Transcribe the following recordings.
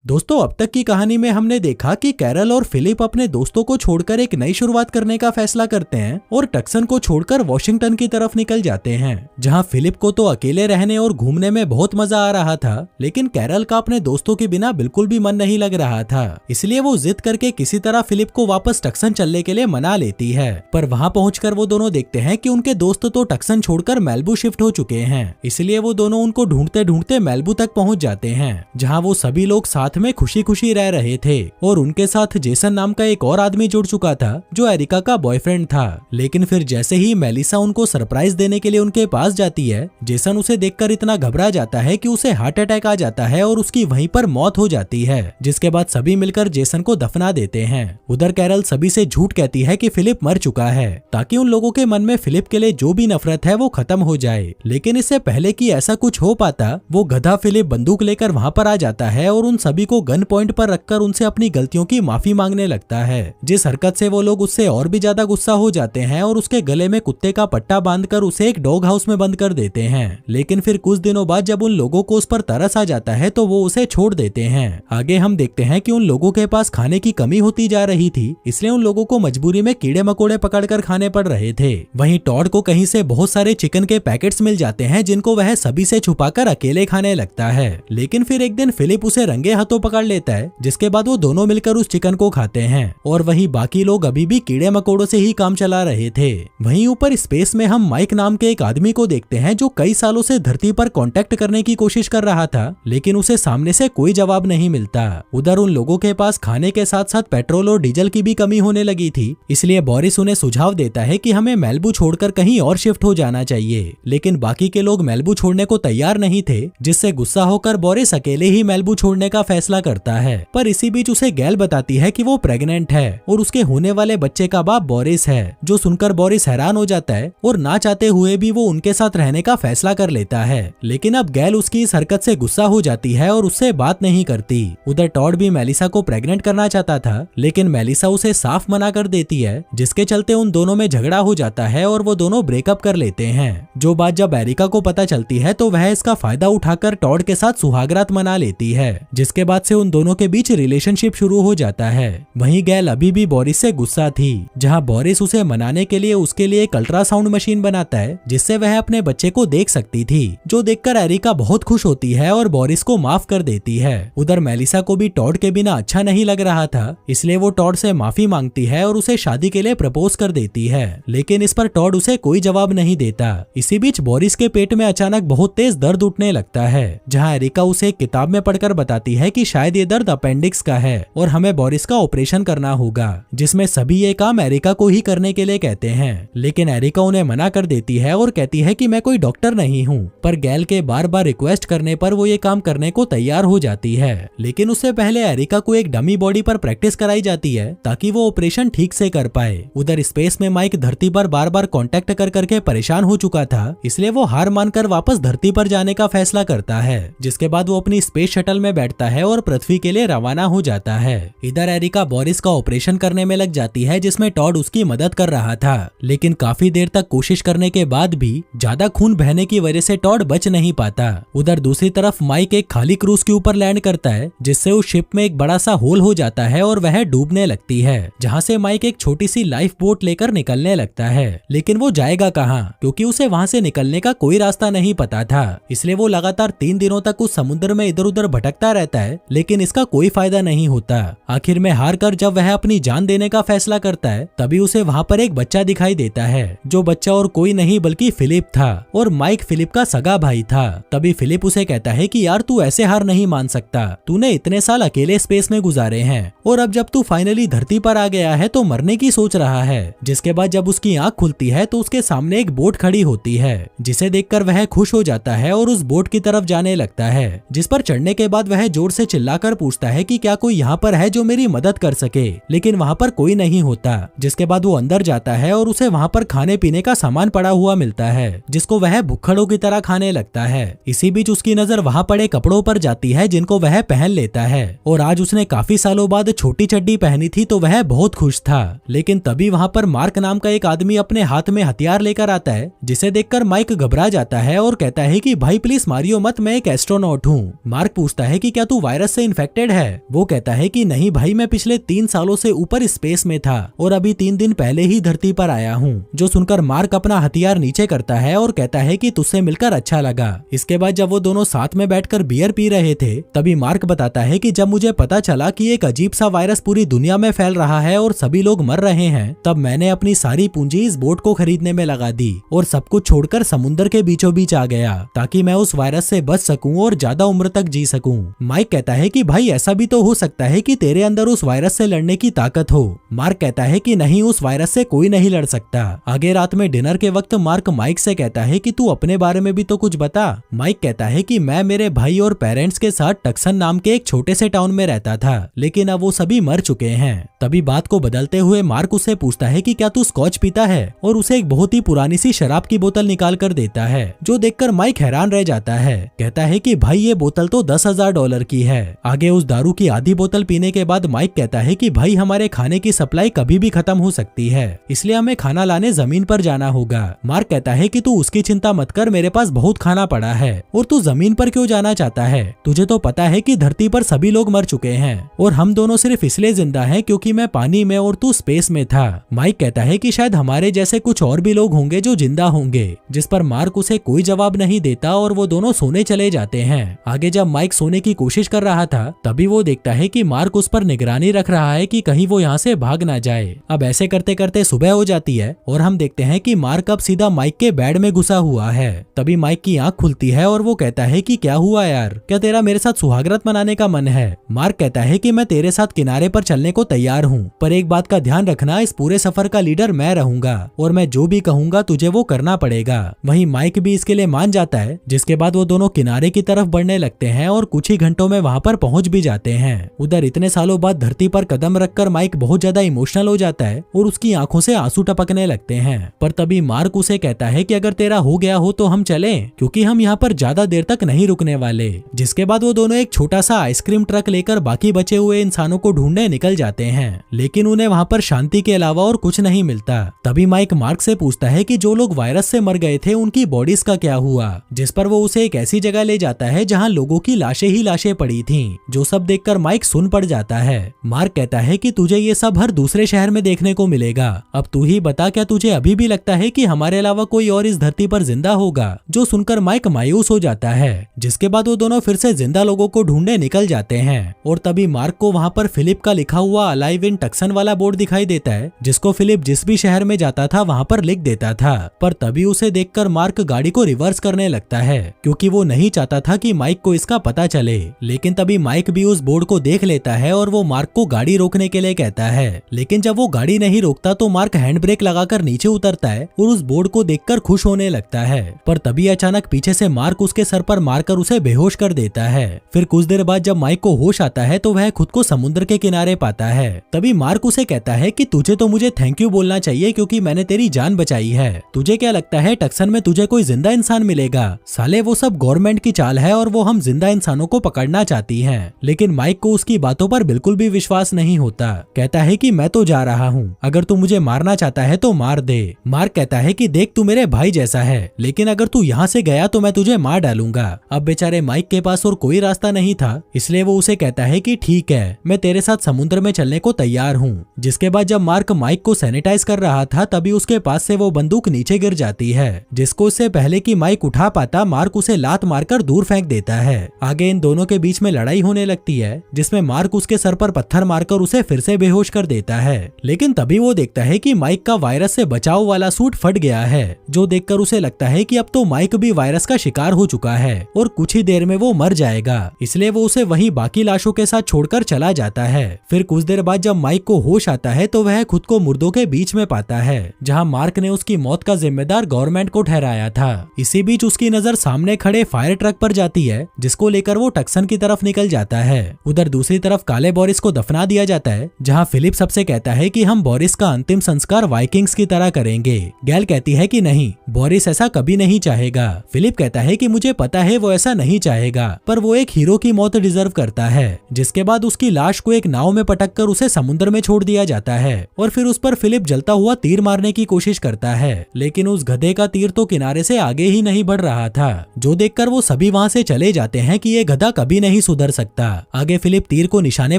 दोस्तों, अब तक की कहानी में हमने देखा कि कैरल और फिलिप अपने दोस्तों को छोड़कर एक नई शुरुआत करने का फैसला करते हैं और टक्सन को छोड़कर वॉशिंगटन की तरफ निकल जाते हैं, जहां फिलिप को तो अकेले रहने और घूमने में बहुत मजा आ रहा था, लेकिन कैरल का अपने दोस्तों के बिना बिल्कुल भी मन नहीं लग रहा था। इसलिए वो जिद करके किसी तरह फिलिप को वापस टक्सन चलने के लिए मना लेती है। पर वहां पहुंचकर वो दोनों देखते हैं कि उनके दोस्त तो टक्सन छोड़कर मेलबू शिफ्ट हो चुके हैं। इसलिए वो दोनों उनको ढूंढते ढूंढते मेलबू तक पहुंच जाते हैं, जहां वो सभी लोग साथ में खुशी खुशी रह रहे थे और उनके साथ जेसन नाम का एक और आदमी जुड़ चुका था जो एरिका का बॉयफ्रेंड था। लेकिन फिर जैसे ही मेलिसा उनको सरप्राइज देने के लिए उनके पास जाती है, जेसन उसे देखकर इतना घबरा जाता है कि उसे हार्ट अटैक आ जाता है और उसकी वहीं पर मौत हो जाती है, जिसके बाद सभी मिलकर जेसन को दफना देते हैं। उधर कैरल सभी से झूठ कहती है कि फिलिप मर चुका है, ताकि उन लोगों के मन में फिलिप के लिए जो भी नफरत है वो खत्म हो जाए। लेकिन इससे पहले कि ऐसा कुछ हो पाता, वो गधा फिलिप बंदूक लेकर वहां पर आ जाता है और उन सभी को गन पॉइंट पर रखकर उनसे अपनी गलतियों की माफी मांगने लगता है, जिस हरकत से वो लोग उससे और भी ज्यादा गुस्सा हो जाते हैं और उसके गले में कुत्ते का पट्टा बांधकर उसे एक डॉग हाउस में बंद कर देते हैं। लेकिन फिर कुछ दिनों बाद जब उन लोगों को उस पर तरस आ जाता है तो वो उसे छोड़ देते हैं। आगे हम देखते हैं कि उन लोगों के पास खाने की कमी होती जा रही थी, इसलिए उन लोगों को मजबूरी में कीड़े मकोड़े पकड़कर खाने पड़ रहे थे। वहीं टॉड को कहीं से बहुत सारे चिकन के पैकेट्स मिल जाते हैं, जिनको वह सभी से छुपाकर अकेले खाने लगता है। लेकिन फिर एक दिन फिलिप उसे रंगे हाथों पकड़ लेता है, जिसके बाद वो दोनों मिलकर उस चिकन को खाते हैं और वहीं बाकी लोग अभी भी कीड़े मकोड़ों से ही काम चला रहे थे। वहीं ऊपर स्पेस में हम माइक नाम के एक आदमी को देखते हैं जो कई सालों से धरती पर कांटेक्ट करने की कोशिश कर रहा था, लेकिन उसे सामने से कोई जवाब नहीं मिलता। उधर उन लोगों के पास खाने के साथ साथ पेट्रोल और डीजल की भी कमी होने लगी थी, इसलिए बोरिस उन्हें सुझाव देता है कि हमें मेलबू छोड़कर कहीं और शिफ्ट हो जाना चाहिए। लेकिन बाकी के लोग मेलबू छोड़ने को तैयार नहीं थे, जिससे गुस्सा होकर बोरिस अकेले ही मेलबू छोड़ने का फैसला करता है। पर इसी बीच उसे गैल बताती है कि वो प्रेग्नेंट है और उसके होने वाले बच्चे का बाप बोरिस है, जो सुनकर बोरिस हैरान हो जाता है और ना चाहते हुए भी वो उनके साथ रहने का फैसला कर लेता है। लेकिन अब गैल उसकी इस हरकत से गुस्सा हो जाती है और उससे बात नहीं करती। उधर टॉड भी मेलिसा को प्रेग्नेंट करना चाहता था, लेकिन मेलिसा उसे साफ मना कर देती है, जिसके चलते उन दोनों में झगड़ा हो जाता है और वो दोनों ब्रेकअप कर लेते हैं। जो बात जब एरिका को पता चलती है तो वह इसका फायदा उठाकर टॉड के साथ सुहागरात मना लेती है, जिसके बाद से उन दोनों के बीच रिलेशनशिप शुरू हो जाता है। वहीं गैल अभी भी बोरिस से गुस्सा थी, जहां बोरिस उसे मनाने के लिए उसके लिए एक अल्ट्रासाउंड मशीन बनाता है, जिससे वह अपने बच्चे को देख सकती थी, जो देखकर एरिका बहुत खुश होती है और बोरिस को माफ कर देती है। उधर मेलिसा को भी टॉड के बिना अच्छा नहीं लग रहा था, इसलिए वो टॉड से माफी मांगती है और उसे शादी के लिए प्रपोज कर देती है। लेकिन इस पर टॉड उसे कोई जवाब नहीं देता। इसी बीच बोरिस के पेट में अचानक बहुत तेज दर्द उठने लगता है, जहाँ एरिका उसे एक किताब में पढ़कर बताती है कि शायद ये दर्द अपेंडिक्स का है और हमें बोरिस का ऑपरेशन करना होगा, जिसमें सभी ये काम एरिका को ही करने के लिए कहते हैं। लेकिन एरिका उन्हें मना कर देती है और कहती है कि मैं कोई डॉक्टर नहीं हूँ। पर गैल के बार बार रिक्वेस्ट करने पर वो ये काम करने को तैयार हो जाती है। लेकिन उससे पहले एरिका को एक डमी बॉडी पर प्रैक्टिस कराई जाती है, ताकि वो ऑपरेशन ठीक से कर पाए। उधर स्पेस में माइक धरती पर बार बार कॉन्टेक्ट कर करके परेशान हो चुका था, इसलिए वो हार मानकर वापस धरती पर जाने का फैसला करता है, जिसके बाद वो अपनी स्पेस शटल में बैठता है और पृथ्वी के लिए रवाना हो जाता है। इधर एरिका बोरिस का ऑपरेशन करने में लग जाती है, जिसमें टॉड उसकी मदद कर रहा था। लेकिन काफी देर तक कोशिश करने के बाद भी ज्यादा खून बहने की वजह से टॉड बच नहीं पाता। उधर दूसरी तरफ माइक एक खाली क्रूज के ऊपर लैंड करता है, जिससे उस शिप में एक बड़ा सा होल हो जाता है और वह डूबने लगती है, जहाँ से माइक एक छोटी सी लाइफ बोट लेकर निकलने लगता है। लेकिन वो जाएगा कहाँ, क्योंकि उसे वहाँ से निकलने का कोई रास्ता नहीं पता था। इसलिए वो लगातार 3 दिनों तक उस समुद्र में इधर उधर भटकता रहता है, लेकिन इसका कोई फायदा नहीं होता। आखिर में हार कर जब वह अपनी जान देने का फैसला करता है, तभी उसे वहाँ पर एक बच्चा दिखाई देता है, जो बच्चा और कोई नहीं बल्कि फिलिप था और माइक फिलिप का सगा भाई था। तभी फिलिप उसे कहता है कि यार तू ऐसे हार नहीं मान सकता, तूने इतने साल अकेले स्पेस में गुजारे हैं और अब जब तू फाइनली धरती पर आ गया है तो मरने की सोच रहा है। जिसके बाद जब उसकी आंख खुलती है तो उसके सामने एक बोट खड़ी होती है, जिसे देखकर वह खुश हो जाता है और उस बोट की तरफ जाने लगता है, जिस पर चढ़ने के बाद वह जोर से चिल्लाकर पूछता है कि क्या कोई यहाँ पर है जो मेरी मदद कर सके। लेकिन वहाँ पर कोई नहीं होता। जिसके बाद वो अंदर जाता है और उसे वहाँ पर खाने पीने का सामान पड़ा हुआ मिलता है, जिसको वह भुक्खड़ों की तरह खाने लगता है। इसी बीच उसकी नजर वहाँ पड़े कपड़ों पर जाती है, जिनको वह पहन लेता है और आज उसने काफी सालों बाद छोटी चड्डी पहनी थी तो वह बहुत खुश था। लेकिन तभी वहाँ पर मार्क नाम का एक आदमी अपने हाथ में हथियार लेकर आता है, जिसे देखकर माइक घबरा जाता है और कहता है कि भाई प्लीज मारियो मत, मैं एक एस्ट्रोनॉट हूँ। मार्क पूछता है कि क्या तू वायरस से इन्फेक्टेड है। वो कहता है कि नहीं भाई, मैं पिछले 3 सालों से ऊपर स्पेस में था और अभी 3 दिन पहले ही धरती पर आया हूँ। जो सुनकर मार्क अपना हथियार नीचे करता है और कहता है कि तुझसे मिलकर अच्छा लगा। इसके बाद जब वो दोनों साथ में बैठकर बियर पी रहे थे तभी मार्क बताता है कि जब मुझे पता चला कि एक अजीब सा वायरस पूरी दुनिया में फैल रहा है और सभी लोग मर रहे हैं, तब मैंने अपनी सारी पूंजी इस बोट को खरीदने में लगा दी और सब कुछ छोड़कर समुद्र के बीचों बीच आ गया ताकि मैं उस वायरस से बच सकूं और ज्यादा उम्र तक जी सकूं। माइक कहता है कि भाई ऐसा भी तो हो सकता है कि तेरे अंदर उस वायरस से लड़ने की ताकत हो। मार्क कहता है कि नहीं, उस वायरस से कोई नहीं लड़ सकता। आगे रात में डिनर के वक्त मार्क माइक से कहता है कि तू अपने बारे में भी तो कुछ बता। माइक कहता है कि मैं मेरे भाई और पेरेंट्स के साथ टक्सन नाम के एक छोटे से टाउन में रहता था, लेकिन अब वो सभी मर चुके हैं। तभी बात को बदलते हुए मार्क उससे पूछता है कि क्या तू स्कॉच पीता है, और उसे एक बहुत ही पुरानी सी शराब की बोतल निकाल कर देता है, जो देखकर माइक हैरान रह जाता है। कहता है कि भाई ये बोतल तो $10,000 की है। आगे उस दारू की आधी बोतल पीने के बाद माइक कहता है कि भाई हमारे खाने की सप्लाई कभी भी खत्म हो सकती है, इसलिए हमें खाना लाने जमीन पर जाना होगा। मार्क कहता है कि तू उसकी चिंता मत कर, मेरे पास बहुत खाना पड़ा है, और तू जमीन पर क्यों जाना चाहता है? तुझे तो पता है कि धरती पर सभी लोग मर चुके हैं और हम दोनों सिर्फ इसलिए जिंदा हैं क्योंकि मैं पानी में और तू स्पेस में था। माइक कहता है कि शायद हमारे जैसे कुछ और भी लोग होंगे जो जिंदा होंगे, जिस पर मार्क उसे कोई जवाब नहीं देता और वो दोनों सोने चले जाते हैं। आगे जब माइक सोने की कोशिश कर रहा था तभी वो देखता है कि मार्क उस पर निगरानी रख रहा है कि कहीं वो यहाँ से भाग ना जाए। अब ऐसे करते करते सुबह हो जाती है और हम देखते हैं कि मार्क अब सीधा माइक के बेड में घुसा हुआ है। तभी माइक की आंख खुलती है और वो कहता है कि क्या हुआ यार, क्या तेरा मेरे साथ सुहागरात मनाने का मन है? मार्क कहता है कि मैं तेरे साथ किनारे पर चलने को तैयार हूँ, पर एक बात का ध्यान रखना, इस पूरे सफर का लीडर मैं रहूंगा और मैं जो भी कहूंगा तुझे वो करना पड़ेगा। वहीं माइक भी इसके लिए मान जाता है, जिसके बाद वो दोनों किनारे की तरफ बढ़ने लगते हैं और कुछ ही घंटों में वहाँ पर पहुँच भी जाते हैं। उधर इतने सालों बाद धरती पर कदम रखकर माइक बहुत ज्यादा इमोशनल हो जाता है और उसकी आंखों से आंसू टपकने लगते हैं। पर तभी मार्क उसे कहता है कि अगर तेरा हो गया हो तो हम चलें, क्योंकि हम यहाँ पर ज्यादा देर तक नहीं रुकने वाले। जिसके बाद वो दोनों एक छोटा सा आइसक्रीम ट्रक लेकर बाकी बचे हुए इंसानों को ढूंढने निकल जाते हैं, लेकिन उन्हें वहाँ पर शांति के अलावा और कुछ नहीं मिलता। तभी माइक मार्क से पूछता है कि जो लोग वायरस से मर गए थे उनकी बॉडीज का क्या हुआ, जिस पर वो उसे एक ऐसी जगह ले जाता है जहाँ लोगों की लाशें ही लाशें पड़ी थीं, जो सब देखकर माइक सुन पड़ जाता है। मार्क कहता है कि तुझे ये सब हर दूसरे शहर में देखने को मिलेगा, अब तू ही बता, क्या तुझे अभी भी लगता है कि हमारे अलावा कोई और इस धरती पर जिंदा होगा? जो सुनकर माइक मायूस हो जाता है। जिसके बाद वो दोनों फिर से जिंदा लोगों को ढूंढने निकल जाते हैं और तभी मार्क को वहाँ पर फिलिप का लिखा हुआ अलाइव इन टक्सन वाला बोर्ड दिखाई देता है, जिसको फिलिप जिस भी शहर में जाता था वहाँ पर लिख देता था। पर तभी उसे देखकर मार्क गाड़ी को रिवर्स करने लगता है, क्योंकि वो नहीं चाहता था कि माइक को इसका पता चले। लेकिन तभी माइक भी उस बोर्ड को देख लेता है और वो मार्क को गाड़ी रोकने के लिए कहता है, लेकिन जब वो गाड़ी नहीं रोकता तो मार्क हैंड ब्रेक लगाकर नीचे उतरता है और उस बोर्ड को देखकर खुश होने लगता है। पर तभी अचानक पीछे से मार्क उसके सर पर मारकर उसे बेहोश कर देता है। फिर कुछ देर बाद जब माइक को होश आता है तो वह खुद को समुद्र के किनारे पाता है। तभी मार्क उसे कहता है कि तुझे तो मुझे थैंक यू बोलना चाहिए क्योंकि मैंने तेरी जान बचाई है। तुझे क्या लगता है टक्सन में तुझे कोई जिंदा इंसान मिलेगा? साले वो सब गवर्नमेंट की चाल है और वो हम जिंदा इंसानों को पकड़ना चाहती है। लेकिन माइक को उसकी बातों पर बिल्कुल भी विश्वास नहीं होता। कहता है कि मैं तो जा रहा हूँ, अगर तू मुझे मारना चाहता है तो मार दे। मार्क कहता है कि देख तू मेरे भाई जैसा है, लेकिन अगर तू यहाँ से गया तो मैं तुझे मार डालूंगा। अब बेचारे माइक के पास और कोई रास्ता नहीं था, इसलिए वो उसे कहता है कि ठीक है, मैं तेरे साथ समुद्र में चलने को तैयार हूँ। जिसके बाद जब मार्क माइक को सैनिटाइज कर रहा था तभी उसके पास से वो बंदूक नीचे गिर जाती है, जिसको इससे पहले कि माइक उठा पाता मार्क उसे लात मारकर दूर फेंक देता है। आगे इन दोनों के बीच में लड़ाई होने लगती है, जिसमें मार्क उसके सर पर पत्थर मारकर उसे फिर से बेहोश कर देता है। लेकिन तभी वो देखता है कि माइक का वायरस से बचाव वाला सूट फट गया है, जो देखकर उसे लगता है कि अब तो माइक भी वायरस का शिकार हो चुका है और कुछ ही देर में वो मर जाएगा। इसलिए वो उसे वहीं बाकी लाशों के साथ छोड़कर चला जाता है। फिर कुछ देर बाद जब माइक को होश आता है तो वह खुद को मुर्दों के बीच में पाता है, जहां मार्क ने उसकी मौत का जिम्मेदार गवर्नमेंट को ठहराया था। इसी बीच उसकी नजर सामने खड़े फायर ट्रक पर जाती है, जिसको लेकर वो टक्सन की तरफ निकल जाता है। उधर दूसरी तरफ काले बोरिस को दफना दिया जाता है, जहां फिलिप सबसे कहता है कि हम बोरिस का अंतिम संस्कार वाइकिंग्स की तरह करेंगे। गैल कहती है कि नहीं, बोरिस ऐसा कभी नहीं चाहेगा। फिलिप कहता है कि मुझे पता है वो ऐसा नहीं चाहेगा, पर वो एक हीरो की मौत डिजर्व करता है। जिसके बाद उसकी लाश को एक नाव में पटक कर उसे समुद्र में छोड़ दिया जाता है और फिर उस पर फिलिप जलता हुआ तीर मारने की कोशिश करता है, लेकिन उस गधे का तीर तो किनारे से आगे ही नहीं बढ़ रहा था, जो देखकर वो सभी वहाँ से चले जाते हैं कि ये गधा कभी नहीं सुधर सकता। आगे फिलिप तीर को निशाने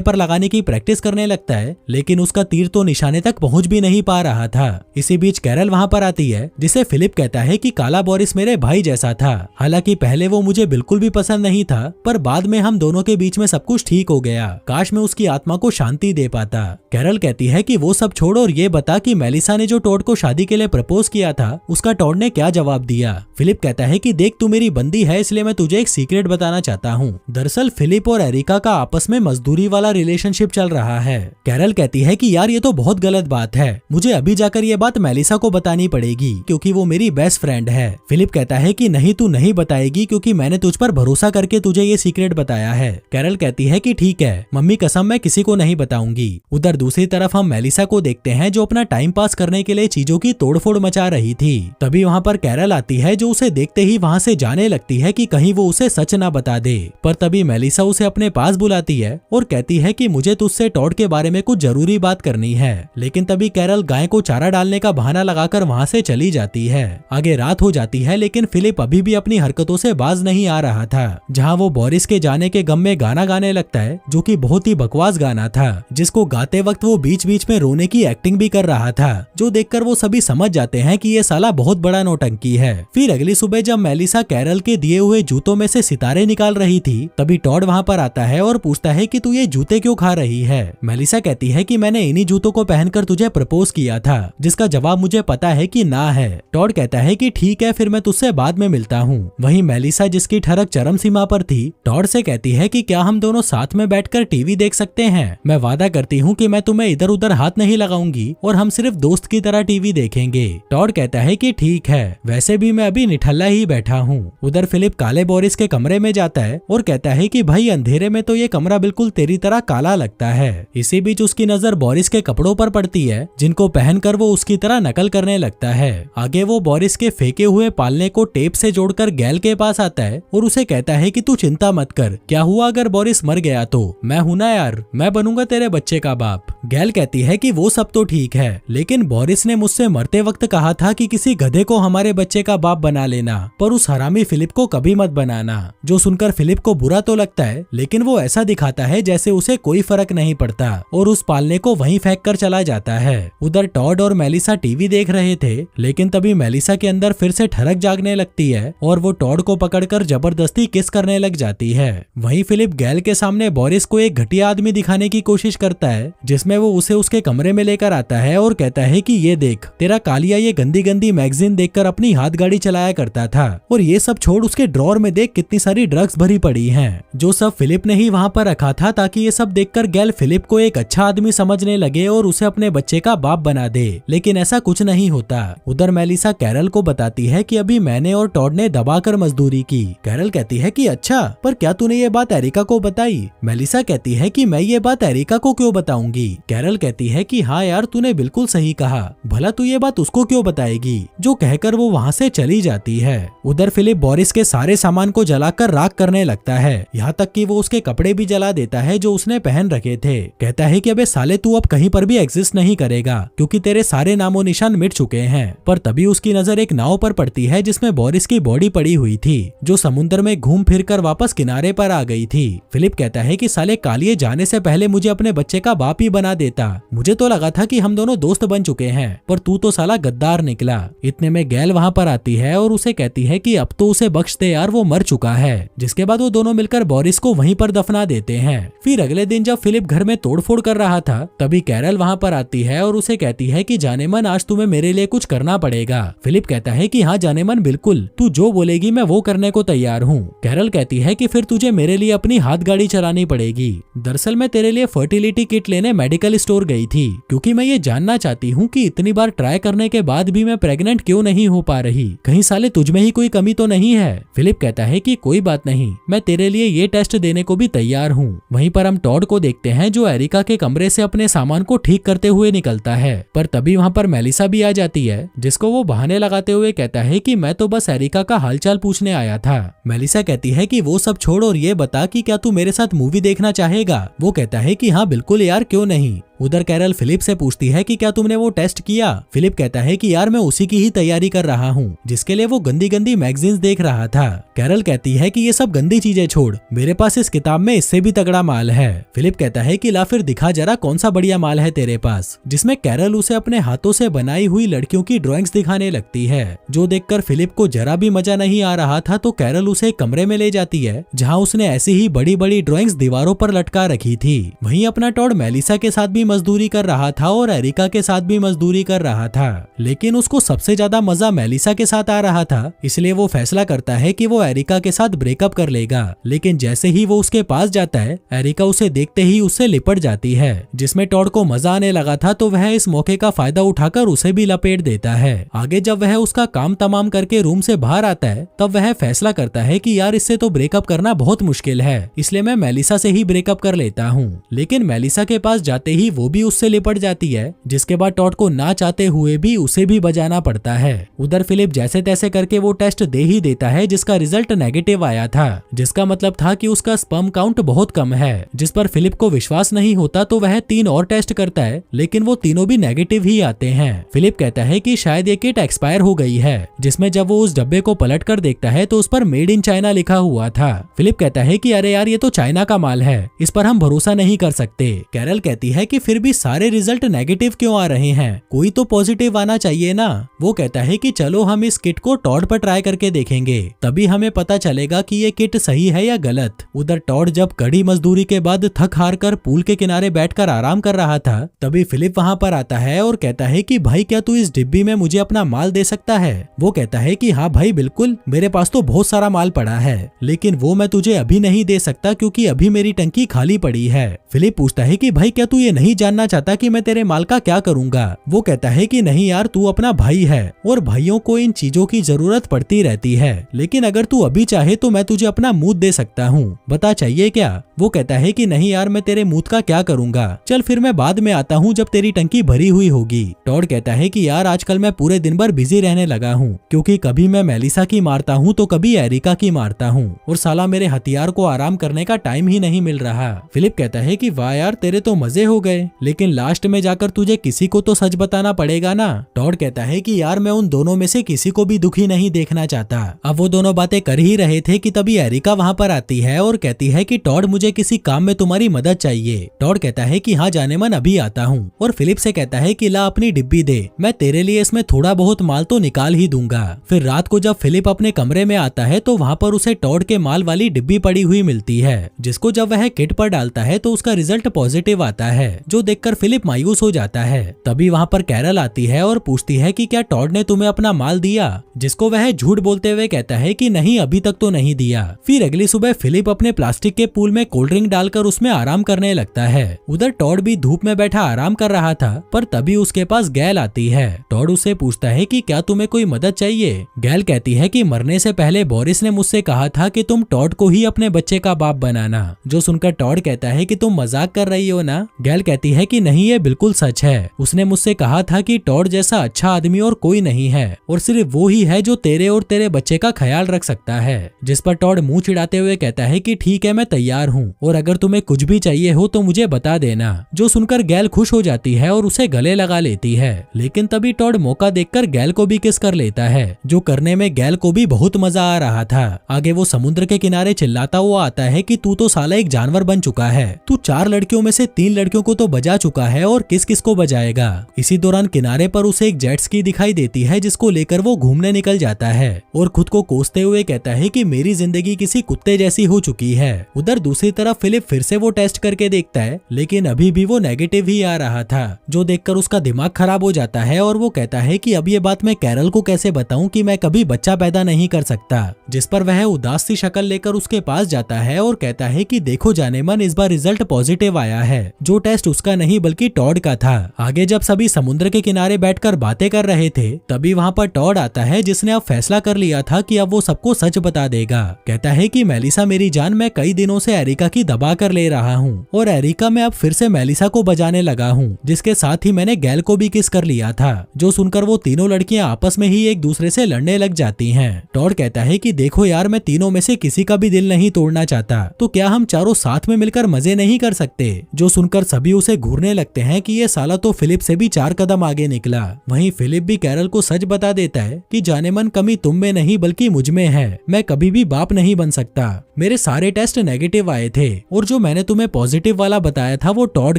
पर लगाने की प्रैक्टिस करने लगता है, लेकिन उसका तीर तो निशाने तक पहुंच भी नहीं पा रहा था। इसी बीच कैरल वहां पर आती है, जिसे फिलिप कहता है कि काला बोरिस मेरे भाई जैसा था। हालांकि पहले वो मुझे बिल्कुल भी पसंद नहीं था, पर बाद में हम दोनों के बीच में सब कुछ ठीक हो गया। काश मैं उसकी आत्मा को शांति दे पाता। कैरल कहती है कि वो सब छोड़ और ये बता कि मेलिसा ने जो टॉड को शादी के लिए प्रपोज किया था, उसका टॉड ने क्या जवाब दिया। फिलिप कहता है कि देख तू मेरी बंदी है, इसलिए मैं तुझे एक सीक्रेट बताना चाहता हूँ। दरअसल फिलिप और एरिका का आपस में मजदूरी वाला रिलेशनशिप चल रहा है। कैरल कहती है कि यार ये तो बहुत गलत बात है, मुझे अभी जाकर ये बात मेलिसा को बतानी पड़ेगी क्योंकि वो मेरी बेस्ट फ्रेंड है। फिलिप कहता है कि नहीं तू नहीं बताएगी क्योंकि मैंने तुझ पर भरोसा करके तुझे ये सीक्रेट बताया है। कैरल कहती है कि ठीक है मम्मी कसम मैं किसी को नहीं बताऊंगी। उधर दूसरी तरफ हम मेलिसा को देखते हैं जो अपना टाइम पास करने के लिए चीजों की तोड़फोड़ मचा रही थी। तभी वहाँ पर कैरल आती है जो उसे देखते ही वहाँ से जाने लगती है कि कहीं वो उसे सच ना बता दे। पर तभी मेलिसा उसे अपने पास बुलाती है और कहती है कि मुझे तुझसे टॉड के बारे में कुछ जरूरी बात करनी है। लेकिन तभी कैरल गाय को चारा डालने का बहाना लगाकर वहाँ से चली जाती है। आगे रात हो जाती है, लेकिन फिलिप अभी भी अपनी हरकतों से बाज नहीं आ रहा था। जहाँ वो बोरिस के जाने के गम में गाना गाने लगता है, जो कि बहुत ही बकवास गाना था, जिसको गाते वक्त वो बीच बीच में रोने की एक्टिंग भी कर रहा था, जो देखकर वो सभी समझ जाते हैं कि ये साला बहुत बड़ा नौटंकी है। फिर अगली सुबह जब मेलिसा कैरल के दिए हुए जूतों में से सितारे निकाल रही थी, तभी टॉड वहाँ पर आता है और पूछता है कि तू ये जूते क्यों खा रही है। मेलिसा कहती है कि मैंने इन्हीं जूतों को पहनकर तुझे प्रपोज किया था, जिसका जवाब मुझे पता है कि ना है। टॉड कहता है कि ठीक है फिर मैं तुझसे बाद में मिलता हूँ। वहीं मेलिसा जिसकी ठरक चरम सीमा पर थी, टॉड से कहती है कि क्या हम दोनों साथ में बैठकर टीवी देख सकते हैं। मैं वादा करती हूँ कि मैं तुम्हें इधर उधर हाथ नहीं लगाऊंगी और हम सिर्फ दोस्त की तरह टीवी देखेंगे। टॉड कहता है कि ठीक है, वैसे भी मैं अभी निठल्ला ही बैठा हूँ। उधर फिलिप काले बोरिस के कमरे में जाता है और कहता है कि भाई अंधेरे में तो ये कमरा बिल्कुल तेरी तरह काला लगता है। इसी बीच उसकी नजर बोरिस के कपड़ों पर पड़ती है, जिनको पहनकर वो उसकी तरह नकल करने लगता है। आगे वो बोरिस के फेंके हुए पालने को टेप से जोड़कर गैल के पास आता है और उसे कहता है कि तू चिंता मत कर, क्या हुआ अगर बोरिस मर गया तो मैं हूं ना यार, मैं बनूंगा तेरे बच्चे का बाप। गैल कहती है कि वो सब तो ठीक है, लेकिन बोरिस ने मुझसे मरते वक्त कहा था कि किसी गधे को हमारे बच्चे का बाप बना लेना, पर उस हरामी फिलिप को कभी मत बनाना। जो सुनकर फिलिप को बुरा तो लगता है, लेकिन वो ऐसा दिखाता है जैसे उसे कोई फर्क नहीं पड़ता और उस पालने को वहीं फेंक कर चला जाता है। उधर टॉड और मेलिसा टीवी देख रहे थे, लेकिन तभी मेलिसा के अंदर फिर से ठरक जागने लगती है और वो टॉड को पकड़कर जबरदस्ती किस करने लग जाती है। वहीं फिलिप गैल के सामने बोरिस को एक घटिया आदमी दिखाने की कोशिश करता है, जिसमें वो उसे उसके कमरे में लेकर आता है और कहता है कि ये देख तेरा कालिया ये गंदी गंदी मैगजीन देखकर अपनी हाथ गाड़ी चलाया करता था, और ये सब छोड़ उसके ड्रॉर में देख कितनी सारी ड्रग्स भरी पड़ी हैं, जो सब फिलिप ने ही वहाँ पर रखा था ताकि ये सब देखकर गैल फिलिप को एक अच्छा आदमी समझने लगे और उसे अपने बच्चे का बाप बना दे। लेकिन ऐसा कुछ नहीं होता। उधर मेलिसा कैरल को बताती है कि अभी मैंने और टॉड ने दबाकर मजदूरी की। कैरल कहती है कि अच्छा, पर क्या तूने ये बात एरिका को बताई? मेलिसा कहती है कि मैं ये बात एरिका को क्यों बताऊंगी। कैरल कहती है कि हाँ यार तूने बिल्कुल सही कहा, भला तू ये बात उसको क्यों बताएगी, जो कहकर वो वहाँ से चली जाती है। उधर फिलिप बोरिस के सारे सामान को जलाकर राख करने लगता है, यहाँ तक कि वो उसके कपड़े भी जला देता है जो उसने पहन रखे थे। कहता है कि अबे साले तू अब कहीं पर भी एग्जिस्ट नहीं करेगा क्योंकि तेरे सारे नामो निशान मिट चुके हैं। पर तभी उसकी नजर एक नाव पर पड़ती है जिसमें बोरिस की बॉडी पड़ी हुई थी, जो समुद्र में घूम फिर कर वापस किनारे पर आ गई थी। फिलिप कहता है कि साले कालिए जाने से पहले मुझे अपने बच्चे का बाप ही बना देता, मुझे तो लगा था कि हम दोनों दोस्त बन चुके हैं, पर तू तो साला गद्दार निकला। इतने में गैल वहाँ पर आती है और उसे कहती है कि अब तो उसे बख्श दे यार, वो मर चुका है। जिसके बाद वो दोनों मिलकर बोरिस को वहीं पर दफना देते हैं। फिर अगले दिन जब फिलिप घर में तोड़फोड़ कर रहा था, तभी कैरल वहाँ पर आती है और उसे कहती है कि जानेमन आज तुम्हें मेरे लिए कुछ करना पड़ेगा। फिलिप कहता है कि हाँ जानेमन बिल्कुल, तू जो बोलेगी मैं वो करने को तैयार हूँ। कैरल कहती है कि फिर तुझे मेरे लिए अपनी हाथ गाड़ी चलानी पड़ेगी। दरअसल मैं तेरे लिए फर्टिलिटी किट लेने मेडिकल स्टोर गई थी, क्योंकि मैं ये जानना चाहती हूँ कि इतनी बार ट्राई करने के बाद भी मैं प्रेग्नेंट क्यों नहीं हो पा रही, कहीं साले तुझमें ही कोई कमी तो नहीं है। फिलिप कहता है कि कोई बात नहीं, मैं तेरे लिए ये टेस्ट देने को भी तैयार हूँ। वहीं पर हम टॉड को देखते हैं जो एरिका के कमरे से अपने सामान को ठीक करते हुए निकलता है, पर तभी वहाँ पर मेलिसा भी आ जाती है, जिसको वो बहाने लगाते हुए कहता है कि मैं तो बस एरिका का हालचाल पूछने आया था। मेलिसा कहती है कि वो सब छोड़ और ये बता कि क्या तू मेरे साथ मूवी देखना चाहेगा। वो कहता है कि हाँ बिल्कुल यार, क्यों नहीं। उधर कैरल फिलिप से पूछती है कि क्या तुमने वो टेस्ट किया। फिलिप कहता है कि यार मैं उसी की ही तैयारी कर रहा हूँ जिसके लिए वो गंदी गंदी मैगजीन्स देख रहा था। कैरल कहती है कि ये सब गंदी चीजें छोड़, मेरे पास इस किताब में इससे भी तगड़ा माल है। फिलिप कहता है कि ला फिर दिखा जरा कौन सा बढ़िया माल है तेरे पास, जिसमें कैरल उसे अपने हाथों से बनाई हुई लड़कियों की ड्राइंग्स दिखाने लगती है। जो देखकर फिलिप को जरा भी मजा नहीं आ रहा था तो कैरल उसे एक कमरे में ले जाती है जहाँ उसने ऐसी ही बड़ी बड़ी ड्राइंग्स दीवारों पर लटका रखी थी। वहीं अपना टॉड मेलिसा के साथ भी मजदूरी कर रहा था और एरिका के साथ भी मजदूरी कर रहा था, लेकिन उसको सबसे ज्यादा मजा मेलिसा के साथ आ रहा था, इसलिए वो फैसला करता है कि वो एरिका के साथ ब्रेकअप कर लेगा। लेकिन जैसे ही वो उसके पास जाता है एरिका उसे देखते ही उससे लिपट जाती है। जिसमें टॉड को मजा आने लगा था तो वह इस मौके का फायदा उठाकर उसे भी लपेट देता है। आगे जब वह उसका काम तमाम करके रूम से बाहर आता है तब वह फैसला करता है कि यार इससे तो ब्रेकअप करना बहुत मुश्किल है, इसलिए मैं मेलिसा से ही ब्रेकअप कर लेता हूँ। लेकिन मेलिसा के पास जाते ही वो भी उससे लिपट जाती है, जिसके बाद टॉड को ना चाहते हुए भी उसे भी बजाना पड़ता है। उधर फिलिप जैसे तैसे करके वो टेस्ट दे ही देता है जिसका रिजल्ट नेगेटिव आया था, जिसका मतलब था कि उसका स्पर्म काउंट बहुत कम है। जिस पर फिलिप को विश्वास नहीं होता तो वह 3 और टेस्ट करता है, लेकिन वो तीनों भी नेगेटिव ही आते हैं। फिलिप कहता है कि शायद ये किट एक्सपायर हो गई है, जिसमें जब वो उस डब्बे को पलट कर देखता है तो उस पर मेड इन चाइना लिखा हुआ था। फिलिप कहता है कि अरे यार ये तो चाइना का माल है, इस पर हम भरोसा नहीं कर सकते। कैरल कहती है कि फिर भी सारे रिजल्ट नेगेटिव क्यों आ रहे हैं, कोई तो पॉजिटिव आना चाहिए ना। वो कहता है कि चलो हम इस किट को टॉड पर ट्राई करके देखेंगे, तभी हमें पता चलेगा कि ये किट सही है या गलत। उधर टॉड जब कड़ी मजदूरी के बाद थक हार कर पूल के किनारे बैठकर आराम कर रहा था तभी फिलिप वहां पर आता है और कहता है कि भाई क्या तू इस डिब्बी में मुझे अपना माल दे सकता है। वो कहता है कि हाँ भाई बिल्कुल, मेरे पास तो बहुत सारा माल पड़ा है, लेकिन वो मैं तुझे अभी नहीं दे सकता क्योंकि अभी मेरी टंकी खाली पड़ी है। फिलिप पूछता है कि भाई क्या तू ये नहीं जानना चाहता कि मैं तेरे माल का क्या करूंगा। वो कहता है कि नहीं यार, तू अपना भाई है और भाइयों को इन चीजों की जरूरत पड़ती रहती है, लेकिन अगर तू अभी चाहे तो मैं तुझे अपना मूत दे सकता हूँ, बता चाहिए क्या। वो कहता है कि नहीं यार, मैं तेरे मूत का क्या करूंगा, चल फिर मैं बाद में आता हूँ जब तेरी टंकी भरी हुई होगी। टॉड कहता है कि यार आजकल मैं पूरे दिन भर बिजी रहने लगा हूँ, क्योंकि कभी मैं मेलिसा की मारता हूँ तो कभी एरिका की मारता हूँ और साला मेरे हथियार को आराम करने का टाइम ही नहीं मिल रहा। फिलिप कहता है कि वाह यार तेरे तो मजे हो गए, लेकिन लास्ट में जाकर तुझे किसी को तो सच बताना पड़ेगा ना। टॉड कहता है कि यार मैं उन दोनों में से किसी को भी दुखी नहीं देखना चाहता। अब वो दोनों बातें कर ही रहे थे कि तभी एरिका वहाँ पर आती है और कहती है कि टॉड मुझे किसी काम में तुम्हारी मदद चाहिए। टॉड कहता है कि हाँ जाने मन अभी आता हूँ और फिलिप से कहता है कि ला अपनी डिब्बी दे, मैं तेरे लिए इसमें थोड़ा बहुत माल तो निकाल ही दूंगा। फिर रात को जब फिलिप अपने कमरे में आता है तो वहाँ पर उसे टॉड के माल वाली डिब्बी पड़ी हुई मिलती है, जिसको जब वह किट पर डालता है तो उसका रिजल्ट पॉजिटिव आता है, जो देखकर फिलिप मायूस हो जाता है। तभी वहाँ पर कैरल आती है और पूछती है कि क्या टॉड ने तुम्हें अपना माल दिया, जिसको वह झूठ बोलते हुए कहता है कि नहीं अभी तक तो नहीं दिया। फिर अगली सुबह फिलिप अपने प्लास्टिक के पूल में कोल्ड ड्रिंक डालकर उसमें आराम करने लगता है। उधर टॉड भी धूप में बैठा आराम कर रहा था, पर तभी उसके पास गैल आती है। टॉड उससे पूछता है कि क्या तुम्हें कोई मदद चाहिए। गैल कहती है कि मरने से पहले बोरिस ने मुझसे कहा था कि तुम टॉड को ही अपने बच्चे का बाप बनाना, जो सुनकर टॉड कहता है कि तुम मजाक कर रही हो ना। गैल कहती है कि नहीं ये बिल्कुल सच है, उसने मुझसे कहा था कि टॉड जैसा अच्छा आदमी और कोई नहीं है और सिर्फ वो ही है जो तेरे और तेरे बच्चे का ख्याल रख सकता है। जिस पर टॉड मुंह चिढ़ाते हुए कहता है कि ठीक है मैं तैयार हूँ और अगर तुम्हें कुछ भी चाहिए हो तो मुझे बता देना। जो सुनकर गैल खुश हो जाती है और उसे गले लगा लेती है, लेकिन तभी टॉड मौका देखकर गैल को भी किस कर लेता है, जो करने में गैल को भी बहुत मजा आ रहा था। आगे वो समुद्र के किनारे चिल्लाता हुआ आता है कि तू तो साला एक जानवर बन चुका है, तू 4 लड़कियों में से 3 लड़कियों को तो बजा चुका है और किस किस को बजाएगा। इसी दौरान किनारे पर उसे एक जेट स्की दिखाई देती है, जिसको लेकर वो घूमने निकल जाता है और खुद को कोसते हुए कहता है कि मेरी जिंदगी किसी कुत्ते जैसी हो चुकी है। उधर दूसरी तरफ फिलिप फिर से वो टेस्ट करके देखता है, लेकिन अभी भी वो नेगेटिव ही आ रहा था, जो देखकर उसका दिमाग खराब हो जाता है और वो कहता है कि अब ये बात मैं कैरल को कैसे बताऊं कि मैं कभी बच्चा पैदा नहीं कर सकता। जिस पर वह उदास सी शक्ल लेकर उसके पास जाता है और कहता है कि देखो जाने मन, इस बार रिजल्ट पॉजिटिव आया है, जो टेस्ट उसका नहीं बल्कि टॉड का था। आगे जब सभी समुद्र के किनारे बैठकर बातें कर रहे थे तभी वहाँ पर टॉड आता है, जिसने अब फैसला कर लिया था कि अब वो सबको सच बता देगा। कहता है कि मेलिसा मेरी जान, मैं कई दिनों से एरिका की दबा कर ले रहा हूँ और एरिका में अब फिर से मेलिसा को बजाने लगा हूँ, जिसके साथ ही मैंने गैल को भी किस कर लिया था। जो सुनकर वो तीनों लड़कियां आपस में ही एक दूसरे से लड़ने लग जाती हैं। टॉड कहता है कि देखो यार, मैं तीनों में से किसी का भी दिल नहीं तोड़ना चाहता, तो क्या हम चारों साथ में मिलकर मजे नहीं कर सकते। जो सुनकर सभी उसे घूरने लगते हैं कि ये साला तो फिलिप से भी 4 कदम आगे निकला। वहीं फिलिप भी कैरल को सच बता देता है कि जाने मन कमी तुम में नहीं बल्कि मुझ में है, मैं कभी भी बाप नहीं बन सकता। मेरे सारे टेस्ट नेगेटिव आए थे और जो मैंने तुम्हें पॉजिटिव वाला बताया था वो टॉड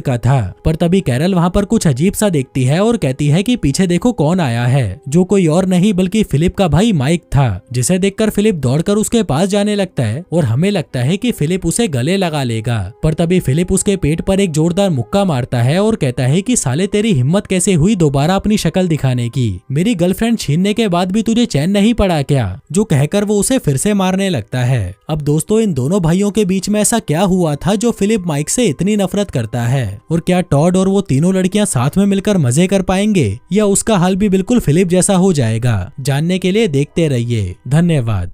का था। पर तभी कैरल वहाँ पर कुछ अजीब सा देखती है और कहती है कि पीछे देखो कौन आया है, जो कोई और नहीं बल्कि फिलिप का भाई माइक था, जिसे देखकर फिलिप दौड़कर उसके पास जाने लगता है और हमें लगता है कि फिलिप उसे गले लगा लेगा। पर तभी फिलिप उसके पेट पर एक जोरदार मुक्का मारता है और कहता है कि साले तेरी हिम्मत कैसे हुई दोबारा अपनी शक्ल दिखाने की, मेरी गर्लफ्रेंड छीनने के बाद भी तुझे चैन नहीं पड़ा क्या, जो कहकर वो उसे फिर से मारने लगता है। अब दोस्तों इन दोनों भाइयों के बीच में ऐसा क्या हुआ था जो फिलिप माइक से इतनी नफरत करता है, और क्या टॉड और वो तीनों लड़कियां साथ में मिलकर मजे कर पाएंगे या उसका हाल भी बिल्कुल फिलिप जैसा हो जाएगा? जानने के लिए देखते रहिए। धन्यवाद।